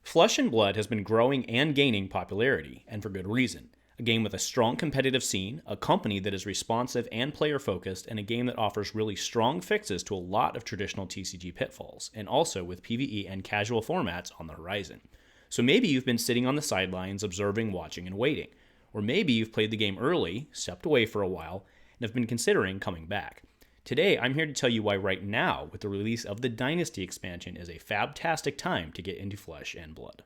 Flesh and Blood has been growing and gaining popularity, and for good reason. A game with a strong competitive scene, a company that is responsive and player-focused, and a game that offers really strong fixes to a lot of traditional TCG pitfalls, and also with PvE and casual formats on the horizon. So maybe you've been sitting on the sidelines observing, watching, and waiting. Or maybe you've played the game early, stepped away for a while, and have been considering coming back. Today, I'm here to tell you why right now, with the release of the Dynasty expansion, is a fab-tastic time to get into Flesh and Blood.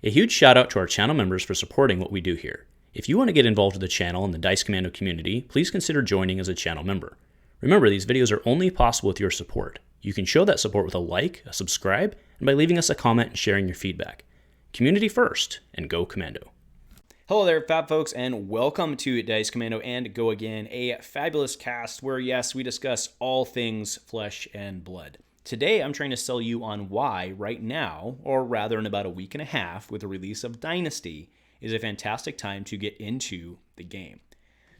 A huge shout out to our channel members for supporting what we do here. If you want to get involved with the channel and the Dice Commando community, please consider joining as a channel member. Remember, these videos are only possible with your support. You can show that support with a like, a subscribe, and by leaving us a comment and sharing your feedback. Community first, and go Commando. Hello there, Fab folks, and welcome to Dice Commando and Go Again, a fabulous cast where, yes, we discuss all things Flesh and Blood. Today, I'm trying to sell you on why right now, or rather in about a week and a half with the release of Dynasty, is a fantastic time to get into the game.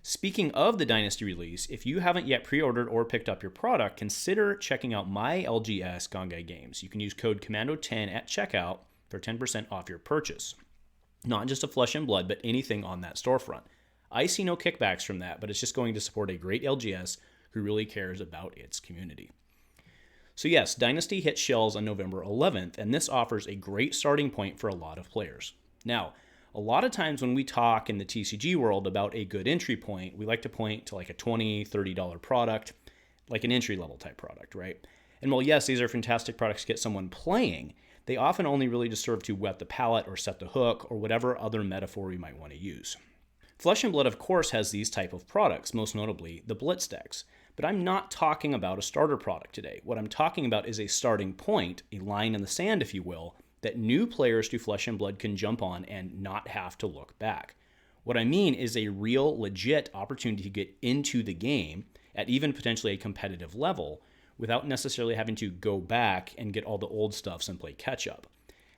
Speaking of the Dynasty release, if you haven't yet pre-ordered or picked up your product, consider checking out my LGS Gongai Games. You can use code COMMANDO10 at checkout for 10% off your purchase. Not just a Flesh and Blood, but anything on that storefront. I see no kickbacks from that, but it's just going to support a great LGS who really cares about its community. So yes, Dynasty hit shelves on November 11th, and this offers a great starting point for a lot of players. Now, a lot of times when we talk in the TCG world about a good entry point, we like to point to like a $20, $30 product, like an entry-level type product, right? And while yes, these are fantastic products to get someone playing, they often only really just serve to whet the palate or set the hook or whatever other metaphor you might want to use. Flesh and Blood, of course, has these type of products, most notably the Blitz decks. But I'm not talking about a starter product today. What I'm talking about is a starting point, a line in the sand, if you will, that new players to Flesh and Blood can jump on and not have to look back. What I mean is a real, legit opportunity to get into the game at even potentially a competitive level without necessarily having to go back and get all the old stuffs and play catch-up.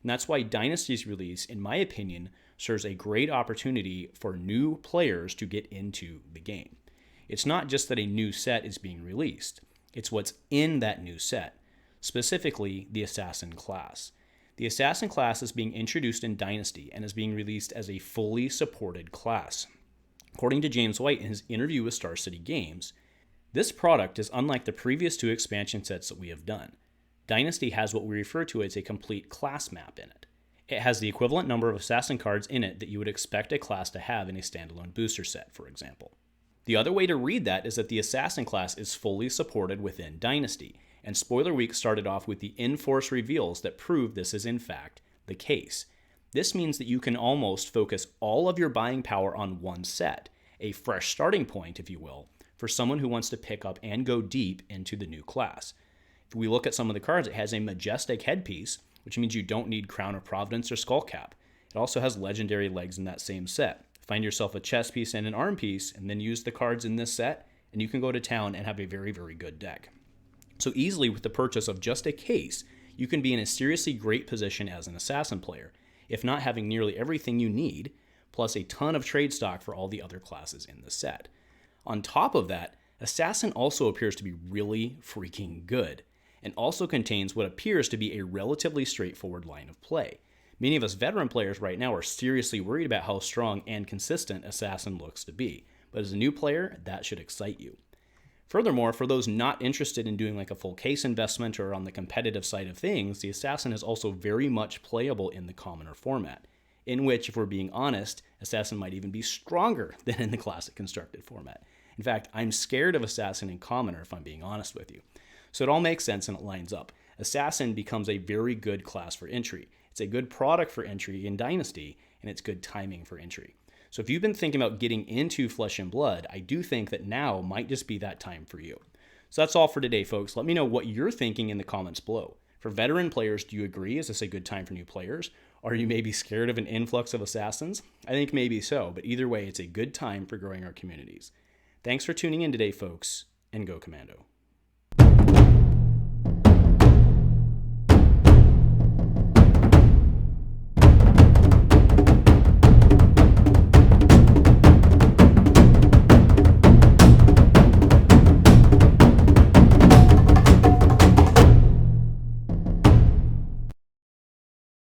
And that's why Dynasty's release, in my opinion, serves a great opportunity for new players to get into the game. It's not just that a new set is being released, it's what's in that new set, specifically the Assassin class. The Assassin class is being introduced in Dynasty and is being released as a fully supported class. According to James White in his interview with Star City Games, this product is unlike the previous two expansion sets that we have done. Dynasty has what we refer to as a complete class map in it. It has the equivalent number of Assassin cards in it that you would expect a class to have in a standalone booster set, for example. The other way to read that is that the Assassin class is fully supported within Dynasty, and Spoiler Week started off with the in-force reveals that prove this is in fact the case. This means that you can almost focus all of your buying power on one set, a fresh starting point, if you will, for someone who wants to pick up and go deep into the new class. If we look at some of the cards, it has a Majestic headpiece, which means you don't need Crown of Providence or Skullcap. It also has legendary legs in that same set. Find yourself a chest piece and an arm piece, and then use the cards in this set, and you can go to town and have a very, very good deck. So easily, with the purchase of just a case, you can be in a seriously great position as an Assassin player, if not having nearly everything you need, plus a ton of trade stock for all the other classes in the set. On top of that, Assassin also appears to be really freaking good, and also contains what appears to be a relatively straightforward line of play. Many of us veteran players right now are seriously worried about how strong and consistent Assassin looks to be, but as a new player, that should excite you. Furthermore, for those not interested in doing like a full case investment or on the competitive side of things, the Assassin is also very much playable in the commoner format, in which, if we're being honest, Assassin might even be stronger than in the classic constructed format. In fact, I'm scared of Assassin in commoner if I'm being honest with you. So it all makes sense and it lines up. Assassin becomes a very good class for entry. It's a good product for entry in Dynasty, and it's good timing for entry. So if you've been thinking about getting into Flesh and Blood, I do think that now might just be that time for you. So that's all for today, folks. Let me know what you're thinking in the comments below. For veteran players, do you agree? Is this a good time for new players? Are you maybe scared of an influx of assassins? I think maybe so, but either way, it's a good time for growing our communities. Thanks for tuning in today, folks, and go Commando.